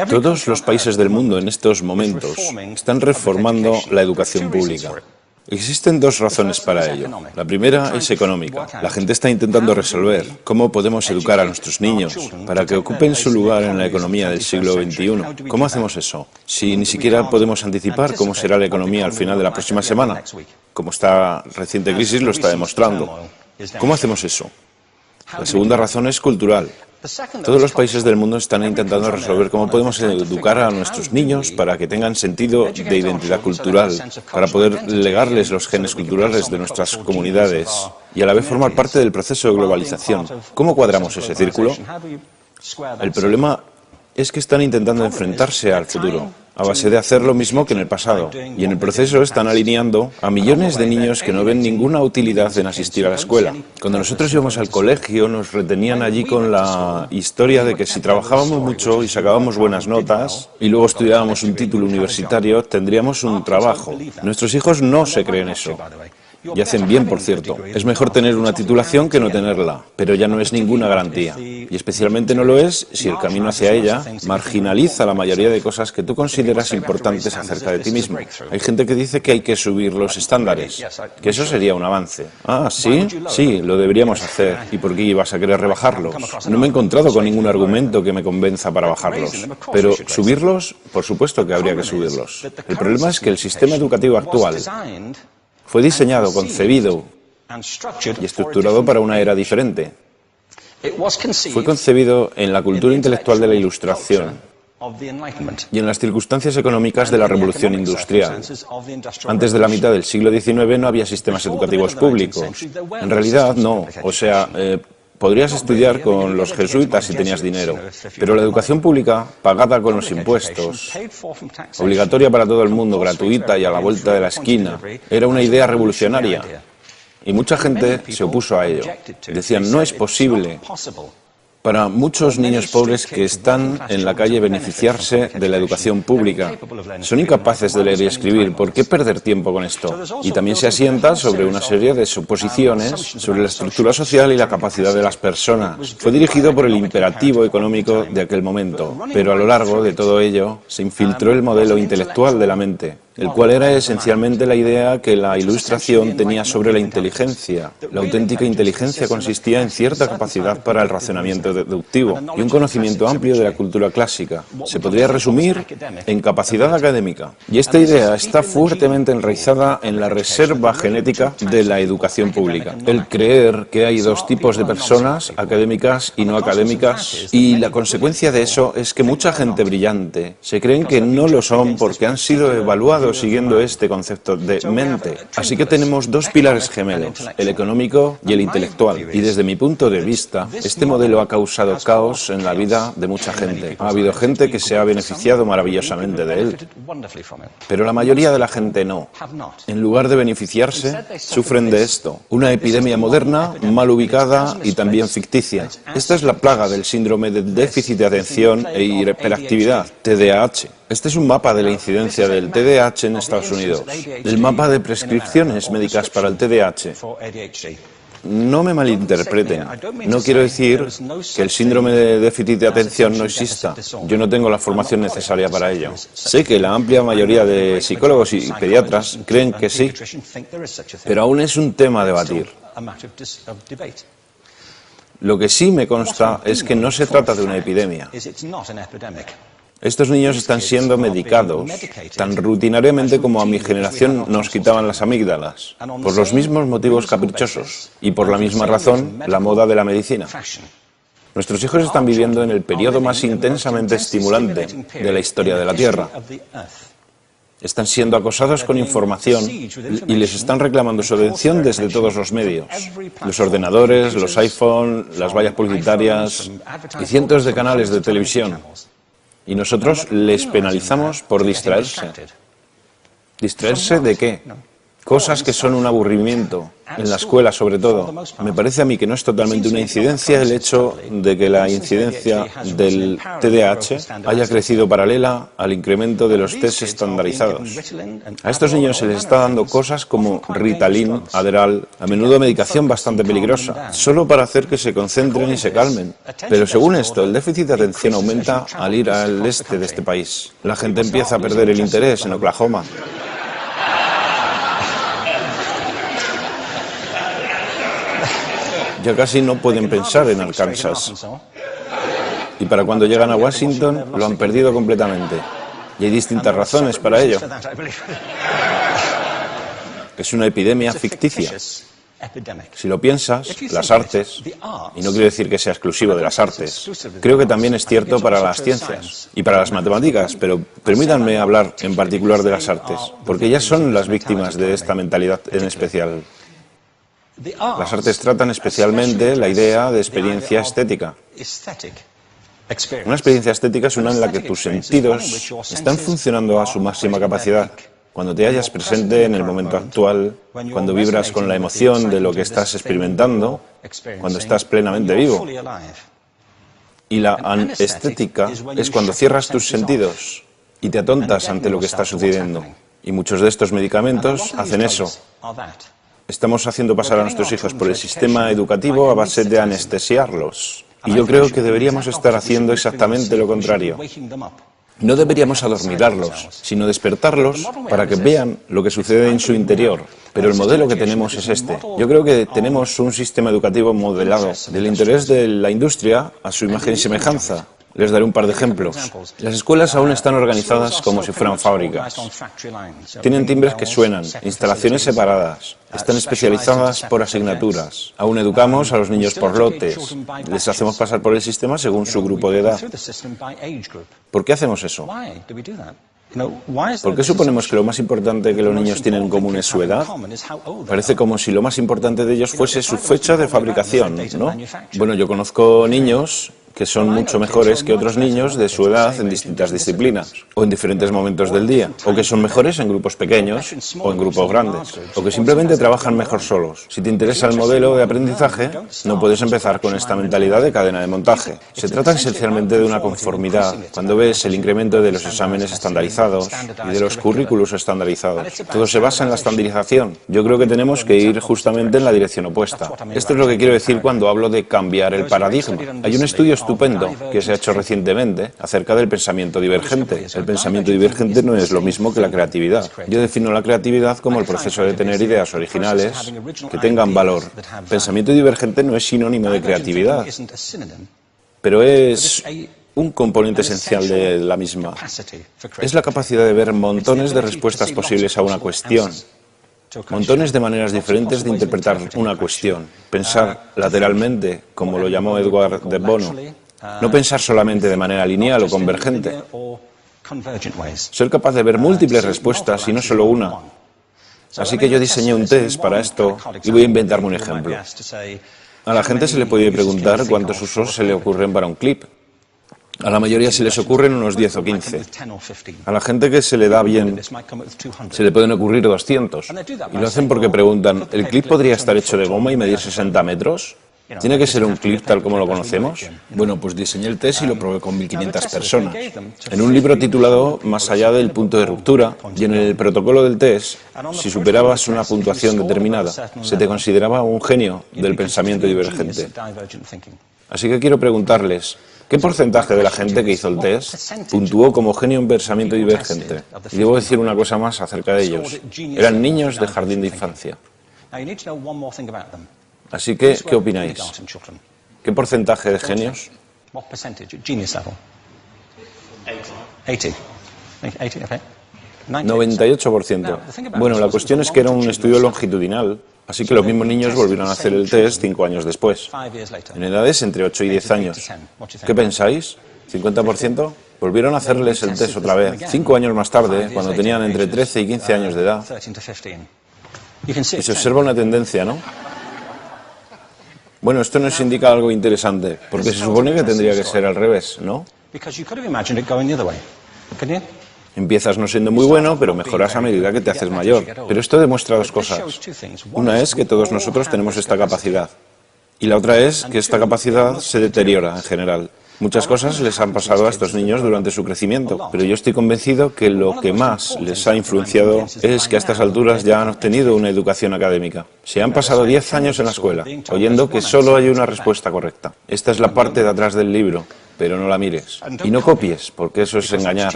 Todos los países del mundo en estos momentos están reformando la educación pública. Existen dos razones para ello. La primera es económica. La gente está intentando resolver cómo podemos educar a nuestros niños para que ocupen su lugar en la economía del siglo XXI. ¿Cómo hacemos eso? Si ni siquiera podemos anticipar cómo será la economía al final de la próxima semana, como esta reciente crisis lo está demostrando. ¿Cómo hacemos eso? La segunda razón es cultural. Todos los países del mundo están intentando resolver cómo podemos educar a nuestros niños para que tengan sentido de identidad cultural, para poder legarles los genes culturales de nuestras comunidades y a la vez formar parte del proceso de globalización. ¿Cómo cuadramos ese círculo? El problema es que están intentando enfrentarse al futuro, a base de hacer lo mismo que en el pasado. Y en el proceso están alineando a millones de niños que no ven ninguna utilidad en asistir a la escuela. Cuando nosotros íbamos al colegio nos retenían allí con la historia de que si trabajábamos mucho y sacábamos buenas notas y luego estudiábamos un título universitario, tendríamos un trabajo. Nuestros hijos no se creen eso. Y hacen bien, por cierto. Es mejor tener una titulación que no tenerla, pero ya no es ninguna garantía. Y especialmente no lo es si el camino hacia ella marginaliza la mayoría de cosas que tú consideras importantes acerca de ti mismo. Hay gente que dice que hay que subir los estándares, que eso sería un avance. Ah, ¿sí? Sí, lo deberíamos hacer. ¿Y por qué ibas a querer rebajarlos? No me he encontrado con ningún argumento que me convenza para bajarlos. Pero subirlos, por supuesto que habría que subirlos. El problema es que el sistema educativo actual fue diseñado, concebido y estructurado para una era diferente. Fue concebido en la cultura intelectual de la Ilustración y en las circunstancias económicas de la Revolución Industrial. Antes de la mitad del siglo XIX no había sistemas educativos públicos. En realidad no, podrías estudiar con los jesuitas si tenías dinero, pero la educación pública, pagada con los impuestos, obligatoria para todo el mundo, gratuita y a la vuelta de la esquina, era una idea revolucionaria. Y mucha gente se opuso a ello. Decían, no es posible para muchos niños pobres que están en la calle beneficiarse de la educación pública. Son incapaces de leer y escribir. ¿Por qué perder tiempo con esto? Y también se asienta sobre una serie de suposiciones sobre la estructura social y la capacidad de las personas. Fue dirigido por el imperativo económico de aquel momento, pero a lo largo de todo ello se infiltró el modelo intelectual de la mente, el cual era esencialmente la idea que la Ilustración tenía sobre la inteligencia. La auténtica inteligencia consistía en cierta capacidad para el razonamiento deductivo y un conocimiento amplio de la cultura clásica. Se podría resumir en capacidad académica. Y esta idea está fuertemente enraizada en la reserva genética de la educación pública. El creer que hay dos tipos de personas, académicas y no académicas, y la consecuencia de eso es que mucha gente brillante se creen que no lo son porque han sido evaluados siguiendo este concepto de mente. Así que tenemos dos pilares gemelos, el económico y el intelectual. Y desde mi punto de vista, este modelo ha causado caos en la vida de mucha gente. Ha habido gente que se ha beneficiado maravillosamente de él, pero la mayoría de la gente no. En lugar de beneficiarse, sufren de esto. Una epidemia moderna, mal ubicada y también ficticia. Esta es la plaga del síndrome de déficit de atención e hiperactividad, TDAH. Este es un mapa de la incidencia del TDAH en Estados Unidos. El mapa de prescripciones médicas para el TDAH. No me malinterpreten. No quiero decir que el síndrome de déficit de atención no exista. Yo no tengo la formación necesaria para ello. Sé que la amplia mayoría de psicólogos y pediatras creen que sí, pero aún es un tema a debatir. Lo que sí me consta es que no se trata de una epidemia. Estos niños están siendo medicados tan rutinariamente como a mi generación nos quitaban las amígdalas, por los mismos motivos caprichosos y por la misma razón, la moda de la medicina. Nuestros hijos están viviendo en el periodo más intensamente estimulante de la historia de la Tierra. Están siendo acosados con información y les están reclamando su atención desde todos los medios. Los ordenadores, los iPhone, las vallas publicitarias y cientos de canales de televisión. Y nosotros les penalizamos por distraerse. ¿Distraerse de qué? Cosas que son un aburrimiento, en la escuela sobre todo. Me parece a mí que no es totalmente una incidencia el hecho de que la incidencia del TDAH haya crecido paralela al incremento de los test estandarizados. A estos niños se les está dando cosas como Ritalin, Adderall, a menudo medicación bastante peligrosa, solo para hacer que se concentren y se calmen. Pero según esto, el déficit de atención aumenta al ir al este de este país. La gente empieza a perder el interés en Oklahoma. Ya casi no pueden pensar en Arkansas. Y para cuando llegan a Washington, lo han perdido completamente. Y hay distintas razones para ello. Es una epidemia ficticia. Si lo piensas, las artes, y no quiero decir que sea exclusivo de las artes, creo que también es cierto para las ciencias y para las matemáticas, pero permítanme hablar en particular de las artes, porque ellas son las víctimas de esta mentalidad en especial. Las artes tratan especialmente la idea de experiencia estética. Una experiencia estética es una en la que tus sentidos están funcionando a su máxima capacidad. Cuando te hallas presente en el momento actual, cuando vibras con la emoción de lo que estás experimentando, cuando estás plenamente vivo. Y la anestética es cuando cierras tus sentidos y te atontas ante lo que está sucediendo. Y muchos de estos medicamentos hacen eso. Estamos haciendo pasar a nuestros hijos por el sistema educativo a base de anestesiarlos. Y yo creo que deberíamos estar haciendo exactamente lo contrario. No deberíamos adormilarlos, sino despertarlos para que vean lo que sucede en su interior. Pero el modelo que tenemos es este. Yo creo que tenemos un sistema educativo modelado del interés de la industria a su imagen y semejanza. Les daré un par de ejemplos. Las escuelas aún están organizadas como si fueran fábricas. Tienen timbres que suenan, instalaciones separadas, están especializadas por asignaturas. Aún educamos a los niños por lotes. Les hacemos pasar por el sistema según su grupo de edad. ¿Por qué hacemos eso? ¿Por qué suponemos que lo más importante que los niños tienen en común es su edad? Parece como si lo más importante de ellos fuese su fecha de fabricación, ¿no? Bueno, yo conozco niños que son mucho mejores que otros niños de su edad en distintas disciplinas, o en diferentes momentos del día, o que son mejores en grupos pequeños o en grupos grandes, o que simplemente trabajan mejor solos. Si te interesa el modelo de aprendizaje, no puedes empezar con esta mentalidad de cadena de montaje. Se trata esencialmente de una conformidad. Cuando ves el incremento de los exámenes estandarizados y de los currículos estandarizados, todo se basa en la estandarización. Yo creo que tenemos que ir justamente en la dirección opuesta. Esto es lo que quiero decir cuando hablo de cambiar el paradigma. Hay un estudio estupendo que se ha hecho recientemente acerca del pensamiento divergente. El pensamiento divergente no es lo mismo que la creatividad. Yo defino la creatividad como el proceso de tener ideas originales que tengan valor. Pensamiento divergente no es sinónimo de creatividad, pero es un componente esencial de la misma. Es la capacidad de ver montones de respuestas posibles a una cuestión. Montones de maneras diferentes de interpretar una cuestión. Pensar lateralmente, como lo llamó Edward de Bono. No pensar solamente de manera lineal o convergente. Ser capaz de ver múltiples respuestas y no solo una. Así que yo diseñé un test para esto y voy a inventarme un ejemplo. A la gente se le puede preguntar cuántos usos se le ocurren para un clip. A la mayoría se les ocurren unos 10 o 15. A la gente que se le da bien, se le pueden ocurrir 200. Y lo hacen porque preguntan, ¿el clip podría estar hecho de goma y medir 60 metros? ¿Tiene que ser un clip tal como lo conocemos? Bueno, pues diseñé el test y lo probé con 1.500 personas. En un libro titulado Más allá del punto de ruptura, y en el protocolo del test, si superabas una puntuación determinada, se te consideraba un genio del pensamiento divergente. Así que quiero preguntarles, ¿qué porcentaje de la gente que hizo el test puntuó como genio en pensamiento divergente? Y debo decir una cosa más acerca de ellos. Eran niños de jardín de infancia. Así que, ¿qué opináis? ¿Qué porcentaje de genios? 98%. Bueno, la cuestión es que era un estudio longitudinal, así que los mismos niños volvieron a hacer el test 5 años después, en edades entre 8 y 10 años. ¿Qué pensáis? ¿50%? Volvieron a hacerles el test otra vez, 5 años más tarde, cuando tenían entre 13 y 15 años de edad. Y se observa una tendencia, ¿no? Bueno, esto nos indica algo interesante, porque se supone que tendría que ser al revés, ¿no? Empiezas no siendo muy bueno, pero mejoras a medida que te haces mayor. Pero esto demuestra dos cosas. Una es que todos nosotros tenemos esta capacidad. Y la otra es que esta capacidad se deteriora en general. Muchas cosas les han pasado a estos niños durante su crecimiento, pero yo estoy convencido que lo que más les ha influenciado es que a estas alturas ya han obtenido una educación académica. Se han pasado 10 años en la escuela, oyendo que solo hay una respuesta correcta. Esta es la parte de atrás del libro, pero no la mires. Y no copies, porque eso es engañar.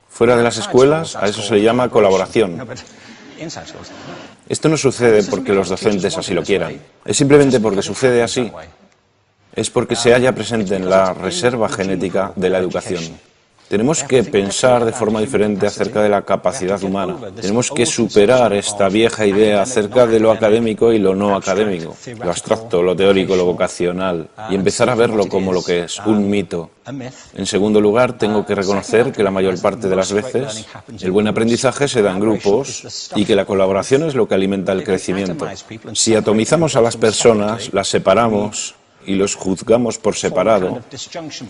Fuera de las escuelas, a eso se le llama colaboración. Esto no sucede porque los docentes así lo quieran. Es simplemente porque sucede así. Es porque se halla presente en la reserva genética de la educación. Tenemos que pensar de forma diferente acerca de la capacidad humana. Tenemos que superar esta vieja idea acerca de lo académico y lo no académico, lo abstracto, lo teórico, lo vocacional, y empezar a verlo como lo que es, un mito. En segundo lugar, tengo que reconocer que la mayor parte de las veces el buen aprendizaje se da en grupos y que la colaboración es lo que alimenta el crecimiento. Si atomizamos a las personas, las separamos y los juzgamos por separado,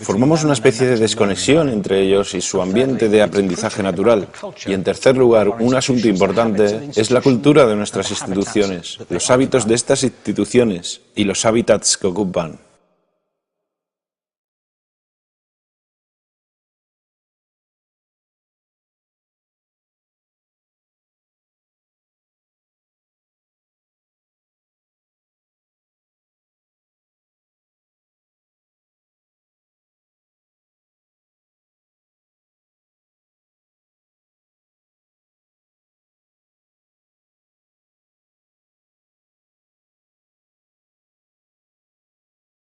formamos una especie de desconexión entre ellos y su ambiente de aprendizaje natural. Y en tercer lugar, un asunto importante es la cultura de nuestras instituciones, los hábitos de estas instituciones y los hábitats que ocupan.